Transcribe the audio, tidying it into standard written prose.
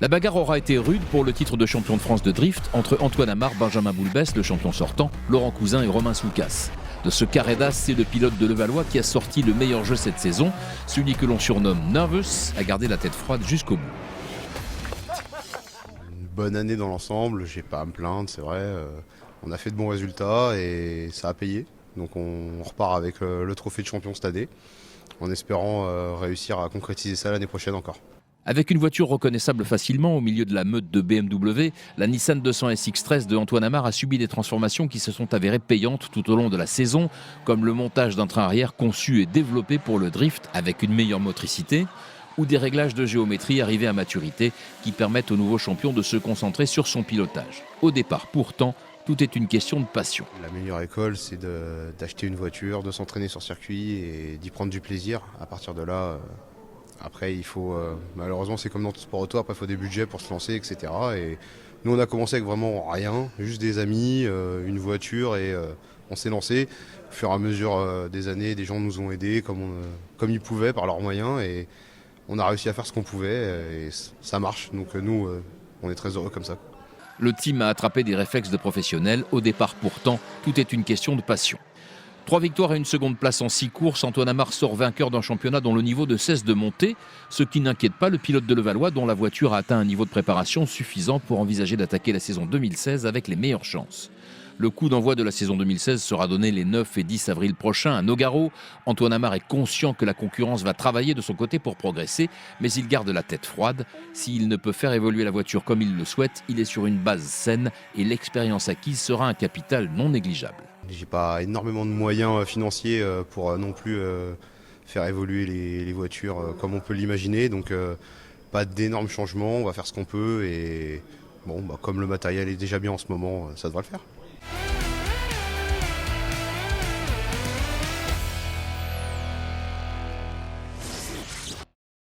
La bagarre aura été rude pour le titre de champion de France de drift entre Antoine Amar, Benjamin Boulbès, le champion sortant, Laurent Cousin et Romain Soukas. De ce carré d'as, c'est le pilote de Levallois qui a sorti le meilleur jeu cette saison. Celui que l'on surnomme Nervous a gardé la tête froide jusqu'au bout. Une bonne année dans l'ensemble, j'ai pas à me plaindre, c'est vrai. On a fait de bons résultats et ça a payé. Donc on repart avec le trophée de champion cette année, en espérant réussir à concrétiser ça l'année prochaine encore. Avec une voiture reconnaissable facilement au milieu de la meute de BMW, la Nissan 200 SX13 de Antoine Amar a subi des transformations qui se sont avérées payantes tout au long de la saison, comme le montage d'un train arrière conçu et développé pour le drift avec une meilleure motricité, ou des réglages de géométrie arrivés à maturité qui permettent au nouveau champion de se concentrer sur son pilotage. Au départ, pourtant, tout est une question de passion. La meilleure école, c'est d'acheter une voiture, de s'entraîner sur circuit et d'y prendre du plaisir. À partir de là, après, il faut, malheureusement, c'est comme dans tout sport auto, après il faut des budgets pour se lancer, etc. Et nous, on a commencé avec vraiment rien, juste des amis, une voiture et on s'est lancé. Au fur et à mesure des années, des gens nous ont aidés comme ils pouvaient par leurs moyens et on a réussi à faire ce qu'on pouvait et ça marche. Donc nous, on est très heureux comme ça. Le team a attrapé des réflexes de professionnels. Au départ, pourtant, tout est une question de passion. 3 victoires et une seconde place en 6 courses, Antoine Amar sort vainqueur d'un championnat dont le niveau ne cesse de monter, ce qui n'inquiète pas le pilote de Levallois dont la voiture a atteint un niveau de préparation suffisant pour envisager d'attaquer la saison 2016 avec les meilleures chances. Le coup d'envoi de la saison 2016 sera donné les 9 et 10 avril prochains à Nogaro. Antoine Amar est conscient que la concurrence va travailler de son côté pour progresser, mais il garde la tête froide. S'il ne peut faire évoluer la voiture comme il le souhaite, il est sur une base saine et l'expérience acquise sera un capital non négligeable. J'ai pas énormément de moyens financiers pour non plus faire évoluer les voitures comme on peut l'imaginer, donc pas d'énormes changements, on va faire ce qu'on peut et bon, comme le matériel est déjà bien en ce moment, ça devrait le faire.